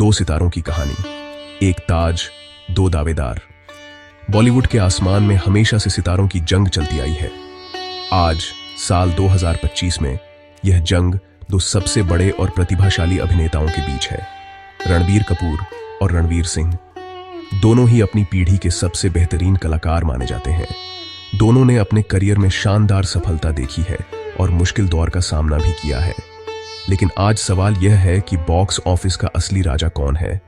दो सितारों की कहानी, एक ताज, दो दावेदार। बॉलीवुड के आसमान में हमेशा से सितारों की जंग चलती आई है। आज साल 2025 में यह जंग दो सबसे बड़े और प्रतिभाशाली अभिनेताओं के बीच है, रणबीर कपूर और रणवीर सिंह। दोनों ही अपनी पीढ़ी के सबसे बेहतरीन कलाकार माने जाते हैं। दोनों ने अपने करियर में शानदार सफलता देखी है और मुश्किल दौर का सामना भी किया है। लेकिन आज सवाल यह है कि बॉक्स ऑफिस का असली राजा कौन है।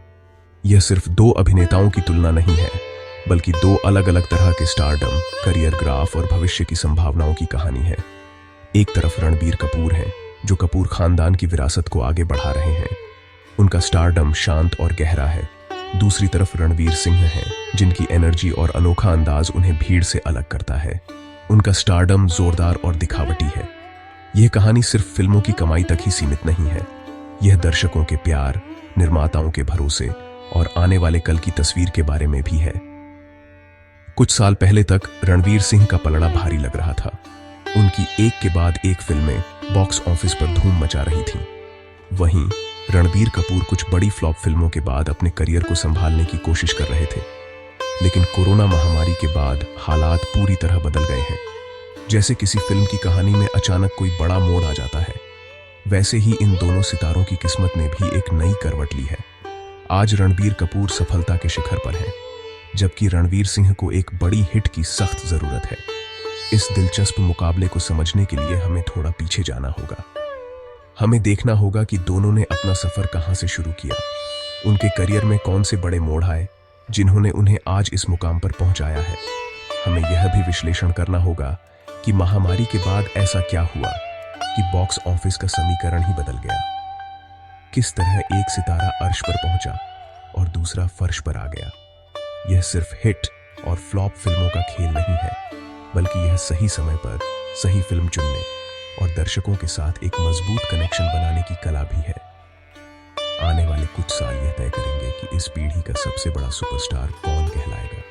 यह सिर्फ दो अभिनेताओं की तुलना नहीं है, बल्कि दो अलग अलग तरह के स्टारडम, करियर ग्राफ और भविष्य की संभावनाओं की कहानी है। एक तरफ रणबीर कपूर हैं, जो कपूर खानदान की विरासत को आगे बढ़ा रहे हैं। उनका स्टारडम शांत और गहरा है। दूसरी तरफ रणवीर सिंह हैं, जिनकी एनर्जी और अनोखा अंदाज उन्हें भीड़ से अलग करता है। उनका स्टारडम जोरदार और दिखावटी है। यह कहानी सिर्फ फिल्मों की कमाई तक ही सीमित नहीं है। यह दर्शकों के प्यार, निर्माताओं के भरोसे और आने वाले कल की तस्वीर के बारे में भी है। कुछ साल पहले तक रणवीर सिंह का पलड़ा भारी लग रहा था। उनकी एक के बाद एक फिल्में बॉक्स ऑफिस पर धूम मचा रही थीं। वहीं रणबीर कपूर कुछ बड़ी फ्लॉप फिल्मों के बाद अपने करियर को संभालने की कोशिश कर रहे थे। लेकिन कोरोना महामारी के बाद हालात पूरी तरह बदल गए हैं। जैसे किसी फिल्म की कहानी में अचानक कोई बड़ा मोड़ आ जाता है, वैसे ही इन दोनों सितारों की किस्मत ने भी एक नई करवट ली है। आज रणबीर कपूर सफलता के शिखर पर हैं, जबकि रणवीर सिंह को एक बड़ी हिट की सख्त जरूरत है। इस दिलचस्प मुकाबले को समझने के लिए हमें थोड़ा पीछे जाना होगा। हमें देखना होगा कि दोनों ने अपना सफर कहां से शुरू किया, उनके करियर में कौन से बड़े मोड़ आए जिन्होंने उन्हें आज इस मुकाम पर पहुंचाया है। हमें यह भी विश्लेषण करना होगा कि महामारी के बाद ऐसा क्या हुआ कि बॉक्स ऑफिस का समीकरण ही बदल गया। किस तरह एक सितारा अर्श पर पहुंचा और दूसरा फर्श पर आ गया। यह सिर्फ हिट और फ्लॉप फिल्मों का खेल नहीं है, बल्कि यह सही समय पर सही फिल्म चुनने और दर्शकों के साथ एक मजबूत कनेक्शन बनाने की कला भी है। आने वाले कुछ साल यह तय करेंगे कि इस पीढ़ी का सबसे बड़ा सुपरस्टार कौन कहलाएगा।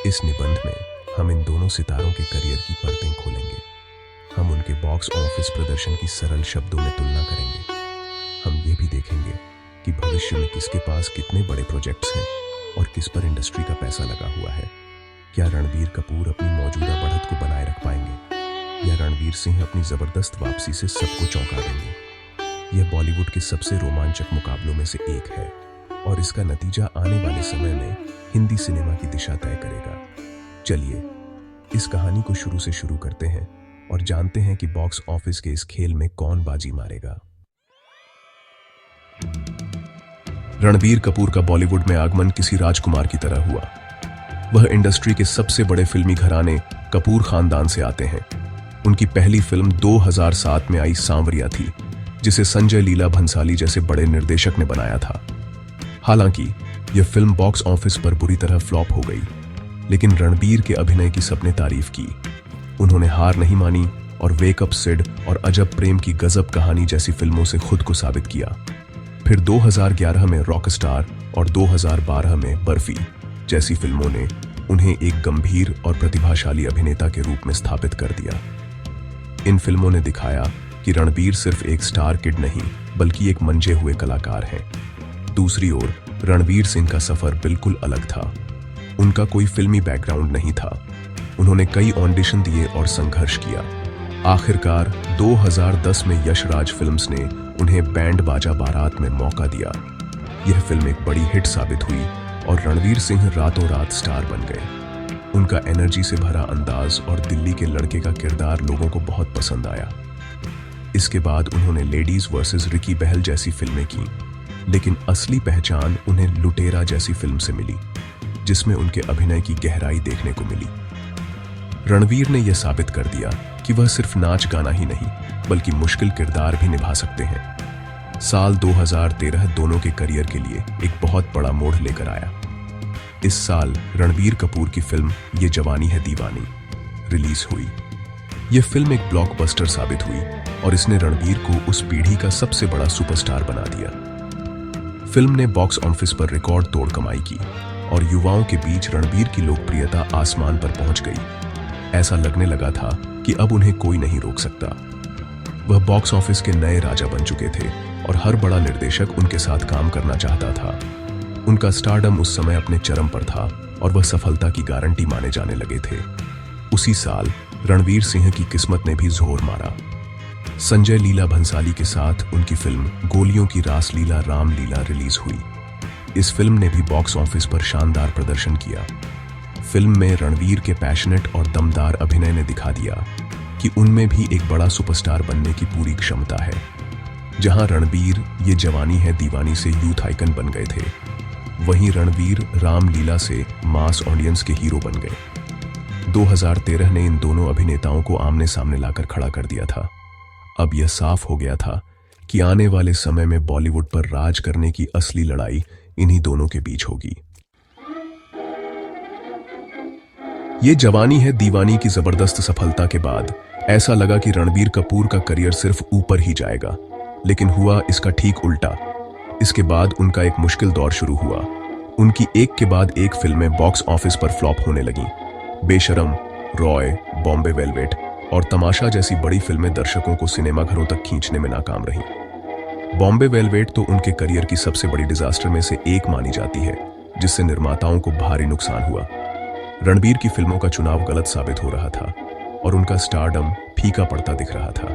इस निबंध में हम इन दोनों सितारों के करियर की परतें खोलेंगे। हम उनके बॉक्स ऑफिस प्रदर्शन की सरल शब्दों में तुलना करेंगे। हम ये भी देखेंगे कि भविष्य में किसके पास कितने बड़े प्रोजेक्ट्स हैं और किस पर इंडस्ट्री का पैसा लगा हुआ है। क्या रणबीर कपूर अपनी मौजूदा बढ़त को बनाए रख पाएंगे या रणवीर सिंह अपनी जबरदस्त वापसी से सबको चौंका देंगे। यह बॉलीवुड के सबसे रोमांचक मुकाबलों में से एक है और इसका नतीजा आने वाले समय में हिंदी सिनेमा की दिशा तय करेगा। चलिए इस कहानी को शुरू से शुरू करते हैं और जानते हैं कि बॉक्स ऑफिस के इस खेल में कौन बाजी मारेगा। रणबीर कपूर का बॉलीवुड में आगमन किसी राजकुमार की तरह हुआ। वह इंडस्ट्री के सबसे बड़े फिल्मी घराने कपूर खानदान से आते हैं। उनकी पहली फिल्म 2007 में आई सांवरिया थी, जिसे संजय लीला भंसाली जैसे बड़े निर्देशक ने बनाया था। हालांकि यह फिल्म बॉक्स ऑफिस पर बुरी तरह फ्लॉप हो गई, लेकिन रणबीर के अभिनय की सबने तारीफ की। उन्होंने हार नहीं मानी और वेकअप सिड और अजब प्रेम की गजब कहानी जैसी फिल्मों से खुद को साबित किया। फिर 2011 में रॉकस्टार और 2012 में बर्फी जैसी फिल्मों ने उन्हें एक गंभीर और प्रतिभाशाली अभिनेता के रूप में स्थापित कर दिया। इन फिल्मों ने दिखाया कि रणबीर सिर्फ एक स्टार किड नहीं, बल्कि एक मंजे हुए कलाकार हैं। दूसरी ओर रणवीर सिंह का सफर बिल्कुल अलग था। उनका कोई फिल्मी बैकग्राउंड नहीं था। उन्होंने कई ऑडिशन दिए और संघर्ष किया। आखिरकार 2010 में यश राज फिल्म्स ने उन्हें बैंड बाजा बारात में मौका दिया। यह फिल्म एक बड़ी हिट साबित हुई और रणवीर सिंह रातों रात स्टार बन गए। उनका एनर्जी से भरा अंदाज और दिल्ली के लड़के का किरदार लोगों को बहुत पसंद आया। इसके बाद उन्होंने लेडीज वर्सेस रिकी बहल जैसी फिल्में की, लेकिन असली पहचान उन्हें लुटेरा जैसी फिल्म से मिली, जिसमें उनके अभिनय की गहराई देखने को मिली। रणवीर ने यह साबित कर दिया कि वह सिर्फ नाच गाना ही नहीं, बल्कि मुश्किल किरदार भी निभा सकते हैं। साल 2013 दोनों के करियर के लिए एक बहुत बड़ा मोड़ लेकर आया। इस साल रणबीर कपूर की फिल्म ये जवानी है दीवानी रिलीज हुई। यह फिल्म एक ब्लॉकबस्टर साबित हुई और इसने रणबीर को उस पीढ़ी का सबसे बड़ा सुपरस्टार बना दिया। फिल्म ने बॉक्स ऑफिस पर रिकॉर्ड तोड़ कमाई की और युवाओं के बीच रणबीर की लोकप्रियता आसमान पर पहुंच गई। ऐसा लगने लगा था कि अब उन्हें कोई नहीं रोक सकता। वह बॉक्स ऑफिस के नए राजा बन चुके थे और हर बड़ा निर्देशक उनके साथ काम करना चाहता था। उनका स्टारडम उस समय अपने चरम पर था और वह सफलता की गारंटी माने जाने लगे थे। उसी साल रणवीर सिंह की किस्मत ने भी जोर मारा। संजय लीला भंसाली के साथ उनकी फिल्म गोलियों की रासलीला रामलीला रिलीज हुई। इस फिल्म ने भी बॉक्स ऑफिस पर शानदार प्रदर्शन किया। फिल्म में रणवीर के पैशनेट और दमदार अभिनय ने दिखा दिया कि उनमें भी एक बड़ा सुपरस्टार बनने की पूरी क्षमता है। जहां रणवीर ये जवानी है दीवानी से यूथ आइकन बन गए थे, वहीं रणवीर रामलीला से मास ऑडियंस के हीरो बन गए। 2013 ने इन दोनों अभिनेताओं को आमने सामने लाकर खड़ा कर दिया था। अब यह साफ हो गया था कि आने वाले समय में बॉलीवुड पर राज करने की असली लड़ाई इन्हीं दोनों के बीच होगी। ये जवानी है दीवानी की जबरदस्त सफलता के बाद ऐसा लगा कि रणबीर कपूर का करियर सिर्फ ऊपर ही जाएगा, लेकिन हुआ इसका ठीक उल्टा। इसके बाद उनका एक मुश्किल दौर शुरू हुआ। उनकी एक के बाद एक फिल्में बॉक्स ऑफिस पर फ्लॉप होने लगीं। बेशरम, रॉय, बॉम्बे वेलवेट और तमाशा जैसी बड़ी फिल्में दर्शकों को सिनेमाघरों तक खींचने में नाकाम रहीं। बॉम्बे वेलवेट तो उनके करियर की सबसे बड़ी डिजास्टर में से एक मानी जाती है, जिससे निर्माताओं को भारी नुकसान हुआ। रणबीर की फिल्मों का चुनाव गलत साबित हो रहा था और उनका स्टारडम फीका पड़ता दिख रहा था।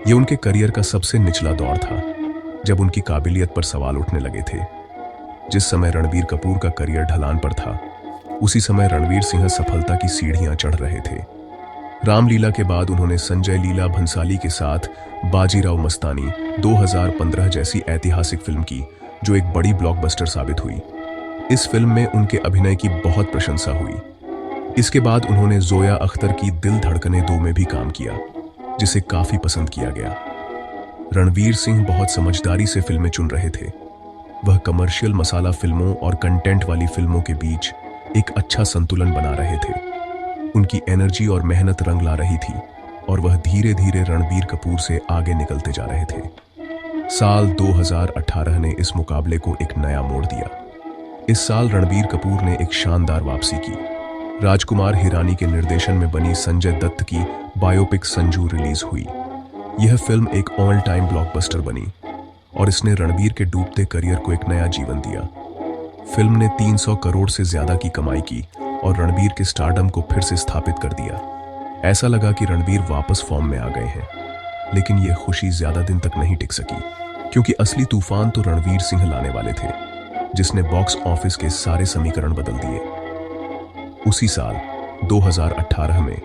यह उनके करियर का सबसे निचला दौर था, जब उनकी काबिलियत पर सवाल उठने लगे थे। जिस समय रणबीर कपूर का करियर ढलान पर था, उसी समय रणवीर सिंह सफलता की सीढ़ियां चढ़ रहे थे। रामलीला के बाद उन्होंने संजय लीला भंसाली के साथ बाजीराव मस्तानी 2015 जैसी ऐतिहासिक फिल्म की, जो एक बड़ी ब्लॉकबस्टर साबित हुई। इस फिल्म में उनके अभिनय की बहुत प्रशंसा हुई। इसके बाद उन्होंने जोया अख्तर की दिल धड़कने 2 में भी काम किया, जिसे काफी पसंद किया गया। रणवीर सिंह बहुत समझदारी से फिल्में चुन रहे थे। वह कमर्शियल मसाला फिल्मों और कंटेंट वाली फिल्मों के बीच एक अच्छा संतुलन बना रहे थे। उनकी एनर्जी और मेहनत रंग ला रही थी और वह धीरे धीरे रणबीर कपूर से आगे निकलते जा रहे थे। साल 2018 ने इस मुकाबले को एक नया मोड़ दिया। इस साल रणबीर कपूर ने एक शानदार वापसी की। राजकुमार हिरानी के निर्देशन में बनी संजय दत्त की बायोपिक संजू रिलीज हुई। यह फिल्म एक ऑल टाइम ब्लॉकबस्टर बनी और इसने रणबीर के डूबते करियर को एक नया जीवन दिया। फिल्म ने 300 करोड़ से ज्यादा की कमाई की और रणबीर के स्टारडम को फिर से स्थापित कर दिया। ऐसा लगा कि रणबीर वापस फॉर्म में आ गए हैं, लेकिन यह खुशी ज्यादा दिन तक नहीं टिक सकी, क्योंकि असली तूफान तो रणवीर सिंह लाने वाले थे, जिसने बॉक्स ऑफिस के सारे समीकरण बदल दिए। उसी साल 2018 में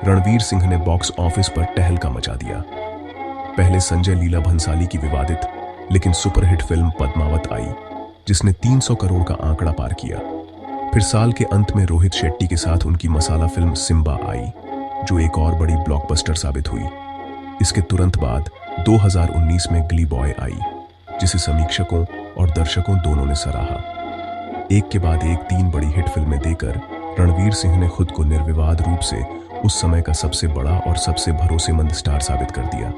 रणवीर सिंह ने बॉक्स ऑफिस पर टहलका मचा दिया। पहले संजय लीला भंसाली की विवादित लेकिन सुपरहिट फिल्म पद्मावत आई, जिसने 300 करोड़ का आंकड़ा पार किया। फिर साल के अंत में रोहित शेट्टी के साथ उनकी मसाला फिल्म सिम्बा आई, जो एक और बड़ी ब्लॉकबस्टर साबित हुई। इसके तुरंत बाद 2019 में गली बॉय आई, जिसे समीक्षकों और दर्शकों दोनों ने सराहा। एक के बाद एक 3 बड़ी हिट फिल्में देकर रणवीर सिंह ने खुद को निर्विवाद रूप से उस समय का सबसे बड़ा और सबसे भरोसेमंद स्टार साबित कर दिया।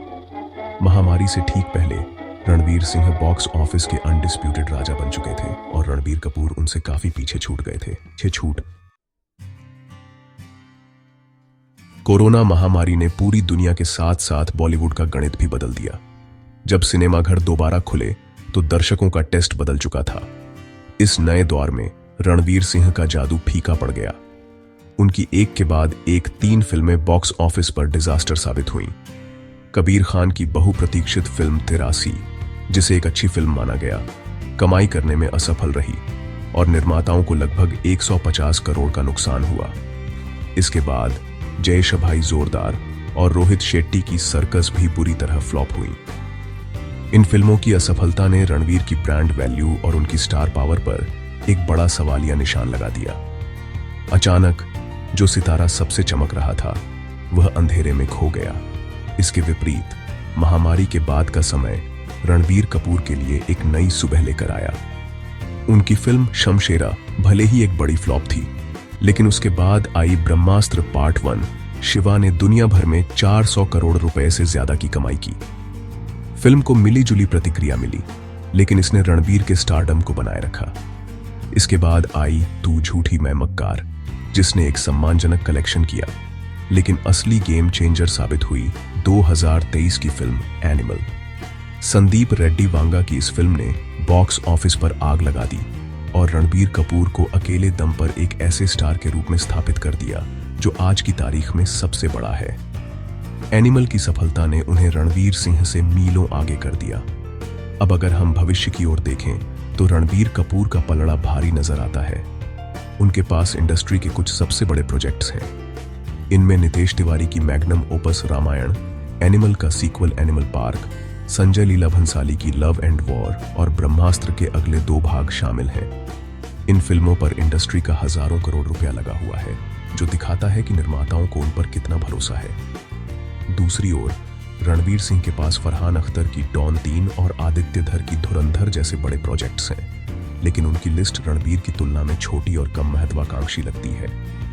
महामारी से ठीक पहले रणवीर सिंह बॉक्स ऑफिस के अनडिस्प्यूटेड राजा बन चुके थे और रणबीर कपूर उनसे काफी पीछे छूट गए थे। कोरोना महामारी ने पूरी दुनिया के साथ साथ बॉलीवुड का गणित भी बदल दिया। जब सिनेमाघर दोबारा खुले तो दर्शकों का टेस्ट बदल चुका था। इस नए दौर में रणवीर सिंह का जादू फीका पड़ गया। उनकी एक के बाद एक 3 फिल्में बॉक्स ऑफिस पर डिजास्टर साबित हुईं। कबीर खान की बहुप्रतीक्षित फिल्म 83, जिसे एक अच्छी फिल्म माना गया, कमाई करने में असफल रही और निर्माताओं को लगभग 150 करोड़ का नुकसान हुआ। इसके बाद जय शभाई जोरदार और रोहित शेट्टी की सर्कस भी बुरी तरह फ्लॉप हुई। इन फिल्मों की असफलता ने रणवीर की ब्रांड वैल्यू और उनकी स्टार पावर पर एक बड़ा सवालिया निशान लगा दिया। अचानक जो सितारा सबसे चमक रहा था, वह अंधेरे में खो गया। इसके विपरीत महामारी के बाद का समय रणबीर कपूर के लिए एक नई सुबह लेकर आया। उनकी फिल्म शमशेरा भले ही एक बड़ी फ्लॉप थी, लेकिन उसके बाद आई ब्रह्मास्त्र पार्ट 1 शिवा ने दुनिया भर में 400 करोड़ रुपए से ज्यादा की कमाई की। फिल्म को मिली जुली प्रतिक्रिया मिली, लेकिन इसने रणबीर के स्टारडम को बनाए रखा। इसके बाद आई तू झूठी मैं मक्कार, जिसने एक सम्मानजनक कलेक्शन किया। लेकिन असली गेम चेंजर साबित हुई 2023 की फिल्म एनिमल। संदीप रेड्डी वांगा की इस फिल्म ने बॉक्स ऑफिस पर आग लगा दी और रणबीर कपूर को अकेले दम पर एक ऐसे स्टार के रूप में स्थापित कर दिया जो आज की तारीख में सबसे बड़ा है। एनिमल की सफलता ने उन्हें रणवीर सिंह से मीलों आगे कर दिया। अब अगर हम भविष्य की ओर देखें तो रणबीर कपूर का पलड़ा भारी नजर आता है। उनके पास इंडस्ट्री के कुछ सबसे बड़े प्रोजेक्ट्स हैं। इनमें नितेश तिवारी की मैग्नम ओपस रामायण, एनिमल का sequel animal park, Sanjay Leela Bhansali की लव एंड वॉर और ब्रह्मास्त्र के अगले 2 भाग शामिल हैं। इन फिल्मों पर इंडस्ट्री का हजारों करोड़ रुपया लगा हुआ है, जो दिखाता है कि निर्माताओं को उन पर कितना भरोसा है। दूसरी ओर रणवीर सिंह के पास फरहान अख्तर की डॉन 3 और आदित्य धर की धुरंधर जैसे बड़े प्रोजेक्ट्स हैं, लेकिन उनकी लिस्ट रणवीर की तुलना में छोटी और कम महत्वाकांक्षी लगती है।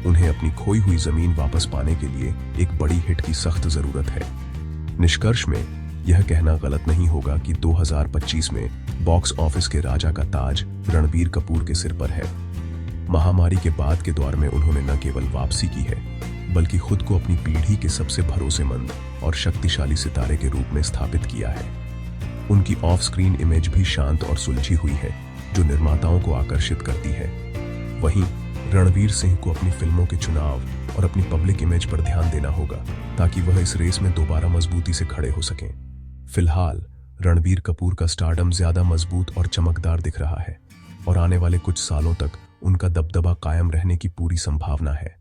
उन्हें अपनी खोई हुई जमीन वापस पाने के लिए एक बड़ी हिट की सख्त जरूरत है। निष्कर्ष में यह कहना गलत नहीं होगा कि 2025 में बॉक्स ऑफिस के राजा का ताज रणबीर कपूर के सिर पर है। महामारी के बाद के दौर में उन्होंने न केवल वापसी की है, बल्कि खुद को अपनी पीढ़ी के सबसे भरोसेमंद और शक्तिशाली सितारे के रूप में स्थापित किया है। उनकी ऑफ स्क्रीन इमेज भी शांत और सुलझी हुई है, जो निर्माताओं को आकर्षित करती है। वहीं रणवीर सिंह को अपनी फिल्मों के चुनाव और अपनी पब्लिक इमेज पर ध्यान देना होगा, ताकि वह इस रेस में दोबारा मजबूती से खड़े हो सकें। फिलहाल रणबीर कपूर का स्टारडम ज्यादा मजबूत और चमकदार दिख रहा है और आने वाले कुछ सालों तक उनका दबदबा कायम रहने की पूरी संभावना है।